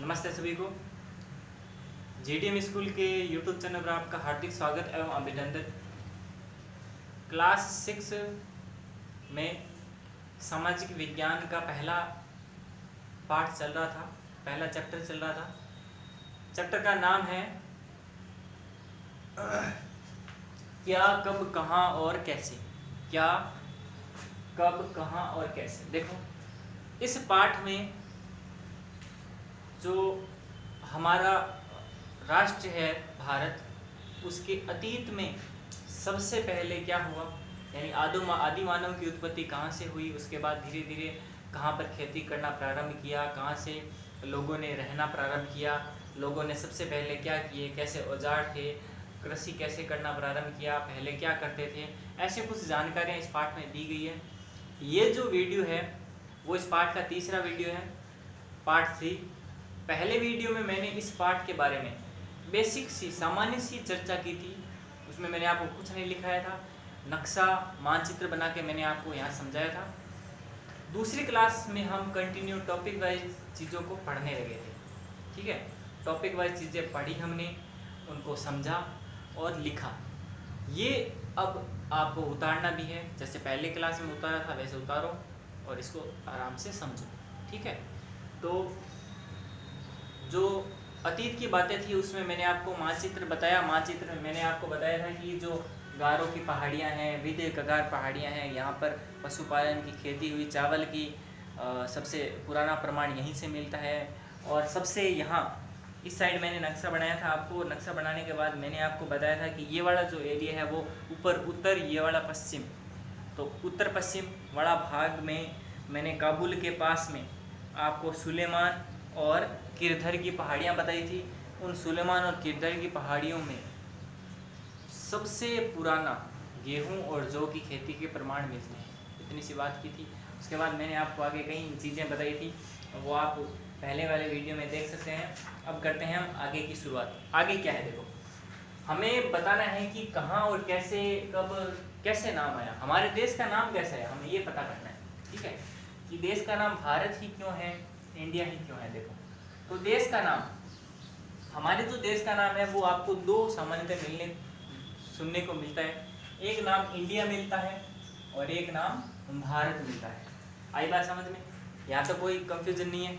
नमस्ते सभी को। जीडीएम स्कूल के यूट्यूब चैनल पर आपका हार्दिक स्वागत एवं अभिनंदन। क्लास 6 में सामाजिक विज्ञान का पहला पाठ चल रहा था, पहला चैप्टर चल रहा था। चैप्टर का नाम है क्या, कब, कहाँ और कैसे। क्या, कब, कहाँ और कैसे। देखो, इस पाठ में जो हमारा राष्ट्र है भारत, उसके अतीत में सबसे पहले क्या हुआ, यानी आदि मानव की उत्पत्ति कहाँ से हुई, उसके बाद धीरे धीरे कहाँ पर खेती करना प्रारंभ किया, कहाँ से लोगों ने रहना प्रारंभ किया, लोगों ने सबसे पहले क्या किए, कैसे औजार थे, कृषि कैसे करना प्रारंभ किया, पहले क्या करते थे, ऐसे कुछ जानकारियाँ इस पाठ में दी गई है। ये जो वीडियो है वो इस पाठ का तीसरा वीडियो है, पार्ट 3। पहले वीडियो में मैंने इस पाठ के बारे में बेसिक सी सामान्य सी चर्चा की थी, उसमें मैंने आपको कुछ नहीं लिखाया था, नक्शा मानचित्र बना के मैंने आपको यहाँ समझाया था। दूसरी क्लास में हम कंटिन्यू टॉपिक वाइज चीज़ों को पढ़ने लगे थे, ठीक है। टॉपिक वाइज चीज़ें पढ़ी हमने, उनको समझा और लिखा। ये अब आपको उतारना भी है, जैसे पहले क्लास में उतारा था वैसे उतारो और इसको आराम से समझो, ठीक है। तो जो अतीत की बातें थी उसमें मैंने आपको मानचित्र बताया। मानचित्र में मैंने आपको बताया था कि जो गारो की पहाड़ियाँ हैं, विंध्य कगार पहाड़ियाँ हैं, यहाँ पर पशुपालन की खेती हुई, चावल की सबसे पुराना प्रमाण यहीं से मिलता है। और सबसे यहाँ इस साइड मैंने नक्शा बनाया था आपको। नक्शा बनाने के बाद मैंने आपको बताया था कि ये वाला जो एरिया है वो ऊपर उत्तर, ये वाला पश्चिम। तो उत्तर पश्चिम वाला भाग में मैंने काबुल के पास में आपको सुलेमान और किरधर की पहाड़ियाँ बताई थी। उन सुलेमान और किरधर की पहाड़ियों में सबसे पुराना गेहूं और जौ की खेती के प्रमाण मिलते हैं, इतनी सी बात की थी। उसके बाद मैंने आपको आगे कई चीज़ें बताई थी, वो आप पहले वाले वीडियो में देख सकते हैं। अब करते हैं हम आगे की शुरुआत। आगे क्या है, देखो, हमें बताना है कि कहाँ और कैसे, कब, कैसे नाम आया, हमारे देश का नाम कैसा है, हमें ये पता करना है, ठीक है। कि देश का नाम भारत ही क्यों है, इंडिया ही क्यों है। देखो, तो देश का नाम, हमारे जो देश का नाम है वो आपको दो सामान्यतः सुनने को मिलता है। एक नाम इंडिया मिलता है और एक नाम भारत मिलता है। आई बात समझ में, यहाँ तो कोई कंफ्यूजन नहीं है।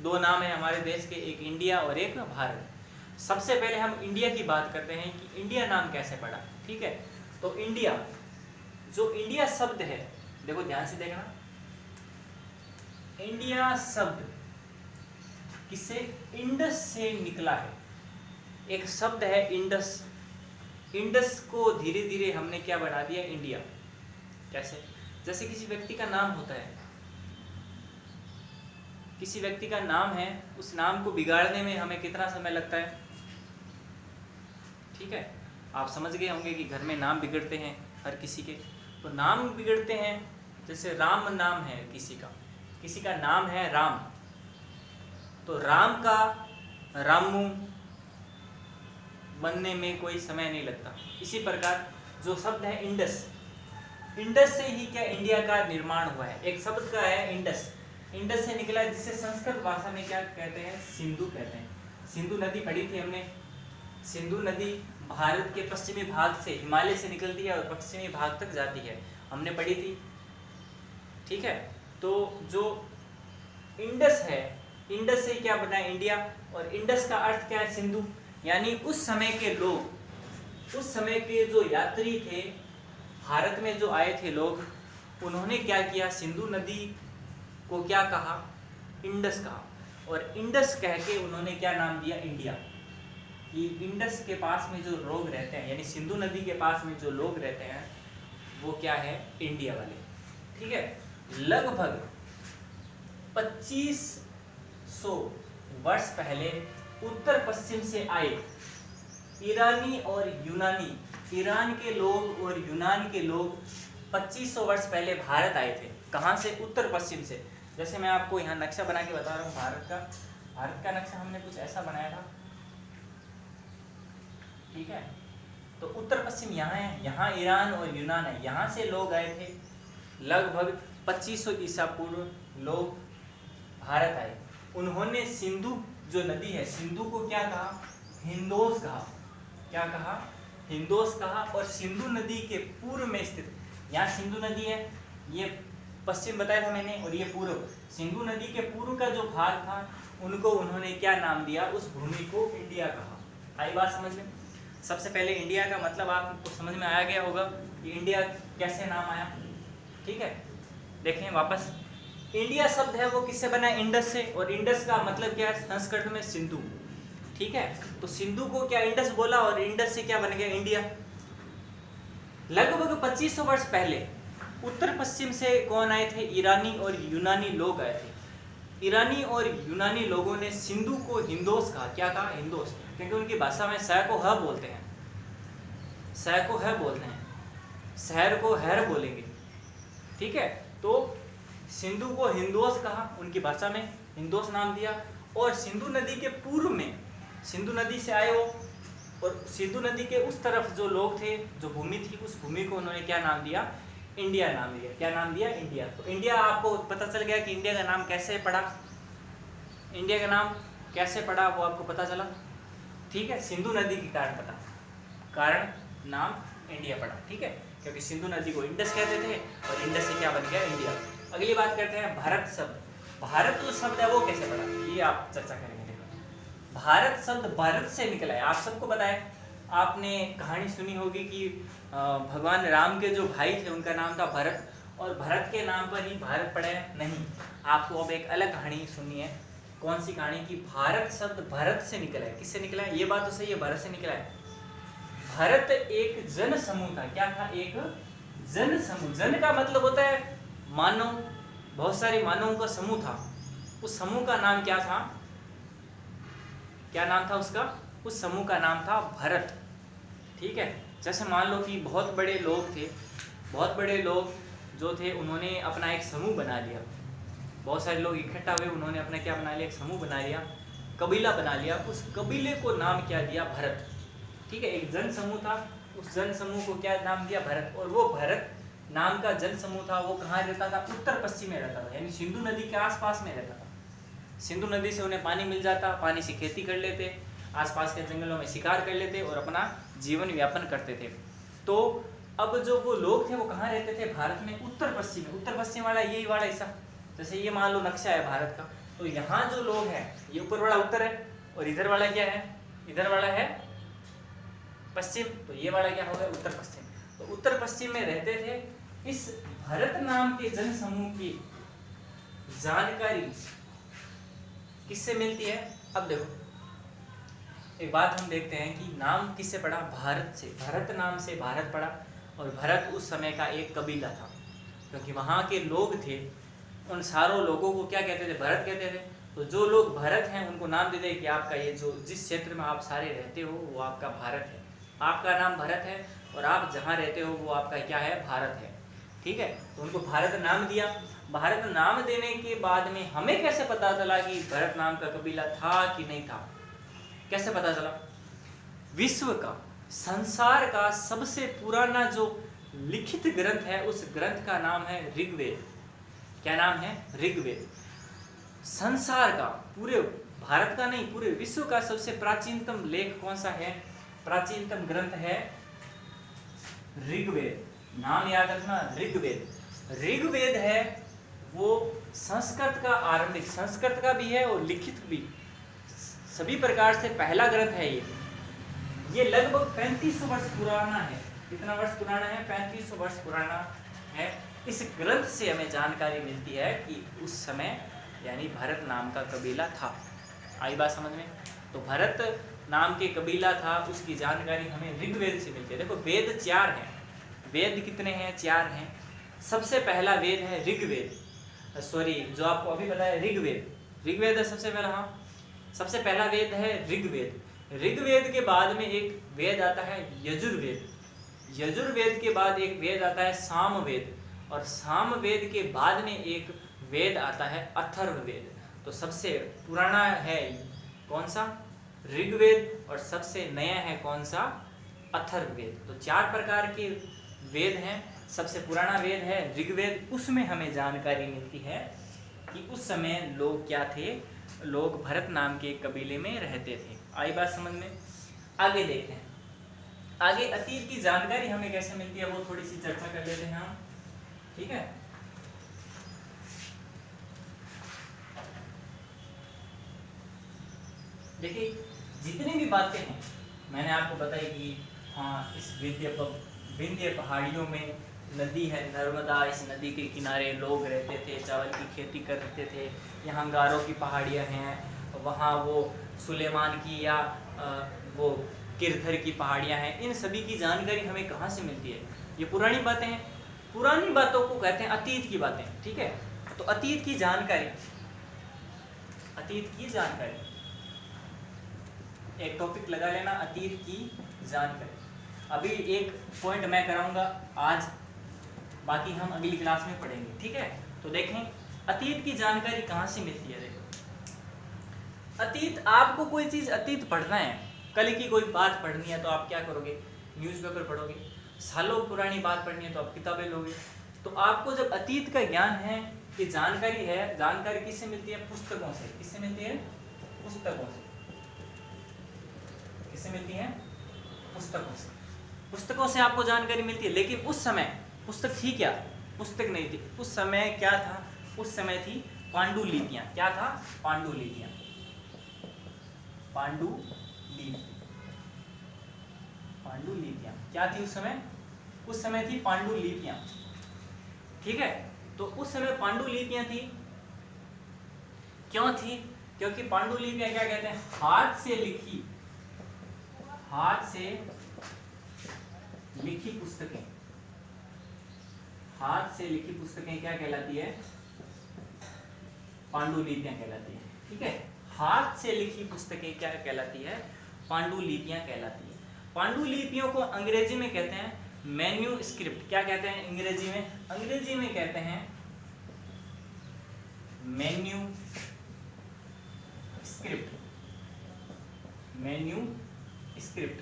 दो नाम है हमारे देश के, एक इंडिया और एक भारत। सबसे पहले हम इंडिया की बात करते हैं कि इंडिया नाम कैसे पड़ा, ठीक है। तो इंडिया, जो इंडिया शब्द है, देखो ध्यान से देखना, इंडिया शब्द किससे, इंडस से निकला है। एक शब्द है इंडस, इंडस को धीरे धीरे हमने क्या बना दिया, इंडिया। कैसे, जैसे किसी व्यक्ति का नाम होता है, किसी व्यक्ति का नाम है, उस नाम को बिगाड़ने में हमें कितना समय लगता है, ठीक है। आप समझ गए होंगे कि घर में नाम बिगड़ते हैं हर किसी के। तो नाम बिगड़ते हैं, जैसे राम नाम है किसी का नाम है राम, तो राम का रामू बनने में कोई समय नहीं लगता। इसी प्रकार जो शब्द है इंडस, इंडस से ही क्या इंडिया का निर्माण हुआ है। एक शब्द का है इंडस, इंडस से निकला है, जिसे संस्कृत भाषा में क्या कहते हैं, सिंधु कहते हैं। सिंधु नदी पढ़ी थी हमने। सिंधु नदी भारत के पश्चिमी भाग से, हिमालय से निकलती है और पश्चिमी भाग तक जाती है, हमने पढ़ी थी, ठीक है। तो जो इंडस है, इंडस से क्या बना है, इंडिया। और इंडस का अर्थ क्या है, सिंधु। यानी उस समय के लोग, उस समय के जो यात्री थे, भारत में जो आए थे लोग, उन्होंने क्या किया, सिंधु नदी को क्या कहा, इंडस कहा। और इंडस कह के उन्होंने क्या नाम दिया, इंडिया। कि इंडस के पास में जो लोग रहते हैं, यानी सिंधु नदी के पास में जो लोग रहते हैं, वो क्या है, इंडिया वाले, ठीक है। लगभग 2500 वर्ष पहले उत्तर पश्चिम से आए ईरानी और यूनानी, ईरान के लोग और यूनान के लोग 2500 वर्ष पहले भारत आए थे। कहाँ से, उत्तर पश्चिम से। जैसे मैं आपको यहाँ नक्शा बना के बता रहा हूँ भारत का नक्शा हमने कुछ ऐसा बनाया था, ठीक है। तो उत्तर पश्चिम यहाँ है, यहाँ ईरान और यूनान है, यहाँ से लोग आए थे। लगभग 2500 ईसा पूर्व लोग भारत आए। उन्होंने सिंधु जो नदी है, सिंधु को क्या कहा? हिंदोस कहा। क्या कहा? हिंदोस कहा। और सिंधु नदी के पूर्व में स्थित, यहाँ सिंधु नदी है, ये पश्चिम बताया था मैंने, और ये पूर्व। सिंधु नदी के पूर्व का जो भाग था उनको उन्होंने क्या नाम दिया? उस भूमि को इंडिया कहा। आई बात समझ में? सबसे पहले इंडिया का मतलब आपको समझ में आया गया होगा कि इंडिया कैसे नाम आया। ठीक है, देखें वापस, इंडिया शब्द है वो किससे बना है? इंडस से। और इंडस का मतलब क्या है संस्कृत में? सिंधु। ठीक है, तो सिंधु को क्या इंडस बोला और इंडस से क्या बन गया? इंडिया। लगभग 2500 वर्ष पहले उत्तर पश्चिम से कौन आए थे? ईरानी और यूनानी लोग आए थे। ईरानी और यूनानी लोगों ने सिंधु को हिंदोस कहा। क्या कहा? हिंदोस, क्योंकि उनकी भाषा में स को ह बोलते हैं, स को ह बोलते हैं, शहर को हर बोलेंगे। ठीक है, तो सिंधु को हिंदोस कहा, उनकी भाषा में हिंदोस नाम दिया। और सिंधु नदी के पूर्व में, सिंधु नदी से आए वो, और सिंधु नदी के उस तरफ जो लोग थे, जो भूमि थी, उस भूमि को उन्होंने क्या नाम दिया? इंडिया नाम दिया। क्या नाम दिया? इंडिया। तो इंडिया, आपको पता चल गया कि इंडिया का नाम कैसे पड़ा? इंडिया का नाम कैसे पड़ा वो आपको पता चला। ठीक है, सिंधु नदी के कारण नाम इंडिया पड़ा। ठीक है, क्योंकि सिंधु नदी को इंडस कहते थे और इंडस से क्या बन गया? इंडिया। अगली बात करते हैं भारत शब्द। भारत जो शब्द है वो कैसे पड़ा, ये आप चर्चा करेंगे। देखो, भारत शब्द भारत से निकला है। आप सबको पता है, आपने कहानी सुनी होगी कि भगवान राम के जो भाई थे उनका नाम था भरत, और भरत के नाम पर ही भारत पड़ा है। नहीं, आपको अब एक अलग कहानी सुननी है। कौन सी कहानी? की भारत शब्द भारत से निकला है। किससे निकला है? ये बात तो सही है, भारत से निकला है। भारत एक जन समूह था। क्या था? एक जन समूह। जन का मतलब होता है मानव, बहुत सारे मानवों का समूह था। उस समूह का नाम क्या था? क्या नाम था उसका? उस समूह का नाम था भारत। ठीक है, जैसे मान लो कि बहुत बड़े लोग थे, बहुत बड़े लोग जो थे उन्होंने अपना एक समूह बना लिया। बहुत सारे लोग इकट्ठा हुए, उन्होंने अपना क्या बना लिया? एक समूह बना लिया, कबीला बना लिया। उस कबीले को नाम क्या दिया? भारत। ठीक है, एक जन समूह था, उस जन समूह को क्या नाम दिया? भारत। और वो भारत नाम का जन समूह था, वो कहाँ रहता था? उत्तर पश्चिम में रहता था, यानी सिंधु नदी के आसपास में रहता था। सिंधु नदी से उन्हें पानी मिल जाता, पानी से खेती कर लेते, आसपास के जंगलों में शिकार कर लेते और अपना जीवन व्यापन करते थे। तो अब जो वो लोग थे वो कहाँ रहते थे? भारत में उत्तर पश्चिम में। उत्तर पश्चिम वाला यही वाला हिस्सा, जैसे ये मान लो नक्शा है भारत का, तो यहाँ जो लोग हैं, ये ऊपर वाला उत्तर है और इधर वाला क्या है? इधर वाला है पश्चिम, तो ये वाला क्या होगा? उत्तर पश्चिम। तो उत्तर पश्चिम में रहते थे। इस भारत नाम के जन समूह की जानकारी किससे मिलती है? अब देखो, एक बात हम देखते हैं कि नाम किससे पड़ा? भारत से। भारत नाम से भारत पड़ा, और भारत उस समय का एक कबीला था, क्योंकि वहाँ के लोग थे, उन सारों लोगों को क्या कहते थे? भारत कहते थे। तो जो लोग भारत हैं उनको नाम दे दे कि आपका ये जो जिस क्षेत्र में आप सारे रहते हो वो आपका भारत है, आपका नाम भारत है, और आप जहाँ रहते हो वो आपका क्या है? भारत है। ठीक है, तो उनको भारत नाम दिया। भारत नाम देने के बाद में हमें कैसे पता चला कि भारत नाम का कबीला था कि नहीं था? कैसे पता चला? विश्व का, संसार का सबसे पुराना जो लिखित ग्रंथ है, उस ग्रंथ का नाम है ऋग्वेद। क्या नाम है? ऋग्वेद। संसार का, पूरे भारत का नहीं, पूरे विश्व का सबसे प्राचीनतम लेख कौन सा है? प्राचीनतम ग्रंथ है ऋग्वेद। नाम याद रखना, ऋग्वेद। ऋग्वेद है वो संस्कृत का आरंभिक, संस्कृत का भी है और लिखित भी, सभी प्रकार से पहला ग्रंथ है ये लगभग 3500 वर्ष पुराना है। कितना वर्ष पुराना है? 3500 वर्ष पुराना है। इस ग्रंथ से हमें जानकारी मिलती है कि उस समय यानी भारत नाम का कबीला था। आई बात समझ में? तो भारत नाम के कबीला था, उसकी जानकारी हमें ऋग्वेद से मिलती है। देखो, वेद 4 हैं। वेद कितने हैं? 4 हैं। सबसे पहला वेद है ऋग्वेद, सॉरी जो आपको अभी बताया ऋग्वेद। ऋग्वेद है सबसे पहला, हाँ, सबसे पहला वेद है ऋग्वेद। ऋग्वेद के बाद में एक वेद आता है यजुर्वेद। यजुर्वेद के बाद एक वेद आता है सामवेद, और सामवेद के बाद में एक वेद आता है अथर्ववेद। तो सबसे पुराना है कौन सा? ऋग्वेद, और सबसे नया है कौन सा? अथर्ववेद। तो 4 प्रकार के वेद हैं। सबसे पुराना वेद है ऋग्वेद। उसमें हमें जानकारी मिलती है कि उस समय लोग क्या थे? लोग भरत नाम के एक कबीले में रहते थे। आई बात समझ में? आगे देखते हैं, आगे अतीत की जानकारी हमें कैसे मिलती है वो थोड़ी सी चर्चा कर लेते हैं हम, ठीक है। देखिए जितनी भी बातें हैं मैंने आपको बताई कि हाँ इस विंध्य पहाड़ियों में नदी है नर्मदा, इस नदी के किनारे लोग रहते थे, चावल की खेती करते थे। यहाँ गारो की पहाड़ियाँ हैं, वहाँ वो सुलेमान की या वो किरथर की पहाड़ियाँ हैं। इन सभी की जानकारी हमें कहाँ से मिलती है? ये पुरानी बातें हैं, पुरानी बातों को कहते हैं अतीत की बातें, ठीक है। तो अतीत की जानकारी, अतीत की जानकारी एक टॉपिक लगा लेना, अतीत की जानकारी। अभी एक पॉइंट मैं कराऊंगा आज, बाकी हम अगली क्लास में पढ़ेंगे, ठीक है। तो देखें अतीत की जानकारी कहाँ से मिलती है। देखो अतीत, आपको कोई चीज़ अतीत पढ़ना है, कल की कोई बात पढ़नी है तो आप क्या करोगे? न्यूज़पेपर पढ़ोगे। सालों पुरानी बात पढ़नी है तो आप किताबें लोगे। तो आपको जब अतीत का ज्ञान है, ये जानकारी है, जानकारी किससे मिलती है? पुस्तकों से। किससे मिलती है? पुस्तकों से। किससे मिलती है? पुस्तकों से। पुस्तकों से आपको जानकारी मिलती है। लेकिन उस समय पुस्तक थी क्या? पुस्तक नहीं थी। उस समय क्या था? उस समय थी पांडुलिपियां। क्या था? पांडुलिपियां। पांडुलिपियां क्या थी उस समय? उस समय थी पांडुलिपियां, ठीक है। तो उस समय पांडुलिपियां थी, क्यों थी? क्योंकि पांडुलिपियां क्या कहते हैं? हाथ से लिखी, हाथ से लिखी पुस्तकें। हाथ से लिखी पुस्तकें क्या कहलाती है? पांडुलिपियां कहलाती है, ठीक है। हाथ से लिखी पुस्तकें क्या कहलाती है? पांडुलिपियां कहलाती है। पांडुलिपियों को अंग्रेजी में कहते हैं मैन्यूस्क्रिप्ट। क्या कहते हैं अंग्रेजी में? अंग्रेजी में कहते हैं मैन्यूस्क्रिप्ट। मैन्यूस्क्रिप्ट,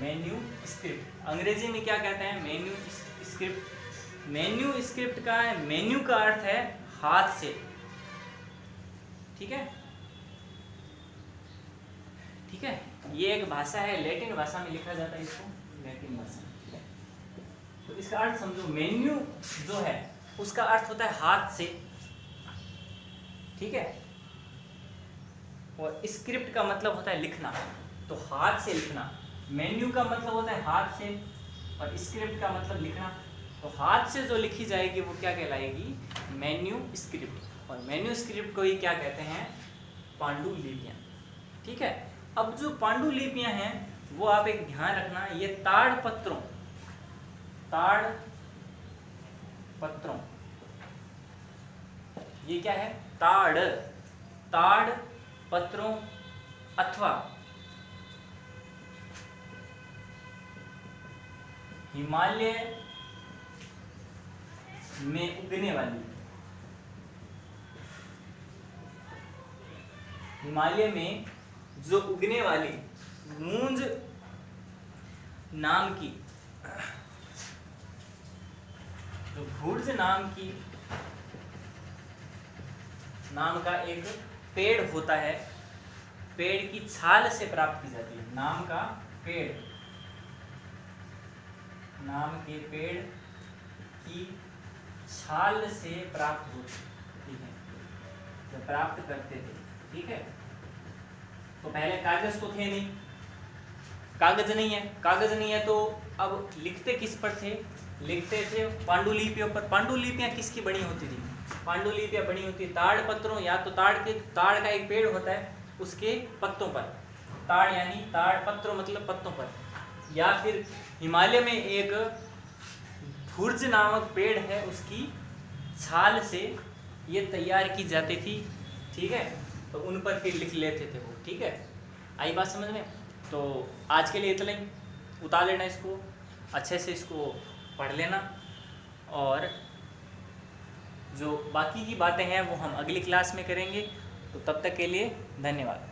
मैन्यूस्क्रिप्ट अंग्रेजी में क्या कहते हैं? मैन्यूस्क्रिप्ट। मैन्यूस्क्रिप्ट का है, मेन्यू का अर्थ है हाथ से, ठीक है, ठीक है। ये एक भाषा है, लैटिन भाषा में लिखा जाता है इसको, लैटिन भाषा। तो इसका अर्थ समझो, मेन्यू जो है उसका अर्थ होता है हाथ से, ठीक है। और स्क्रिप्ट का मतलब होता है लिखना, तो हाथ से लिखना। मेन्यू का मतलब होता है हाथ से और स्क्रिप्ट का मतलब लिखना। तो हाथ से जो लिखी जाएगी वो क्या कहलाएगी? मैन्यूस्क्रिप्ट। और मैन्यूस्क्रिप्ट को ही क्या कहते हैं? पांडुलिपियां, ठीक है। अब जो पांडुलिपियां हैं वो आप एक ध्यान रखना, ये ताड़पत्रों, ताड़पत्रों, ये क्या है? ताड़पत्रों अथवा हिमालय में उगने वाली, हिमालय में जो उगने वाली मूंज नाम की, जो भूर्ज नाम का एक पेड़ होता है, पेड़ की छाल से प्राप्त की जाती है। नाम का पेड़, नाम के पेड़ की छाल से प्राप्त होती है, जो प्राप्त करते थे, ठीक है। तो पहले कागज तो थे नहीं, कागज नहीं है, कागज नहीं है तो अब लिखते किस पर थे? लिखते थे पांडुलिपियों पर। पांडुलिपियां किसकी बनी होती थी? पांडुलिपियां बनी होती ताड़पत्रों, या तो ताड़ का एक पेड़ होता है उसके पत्तों पर, ताड़ यानी ताड़पत्रों मतलब पत्तों पर, या फिर हिमालय में एक भूर्ज नामक पेड़ है उसकी छाल से ये तैयार की जाती थी, ठीक है। तो उन पर फिर लिख लेते थे वो, ठीक है। आई बात समझ में? तो आज के लिए इतना ही, उतार लेना इसको, अच्छे से इसको पढ़ लेना, और जो बाकी की बातें हैं वो हम अगली क्लास में करेंगे। तो तब तक के लिए धन्यवाद।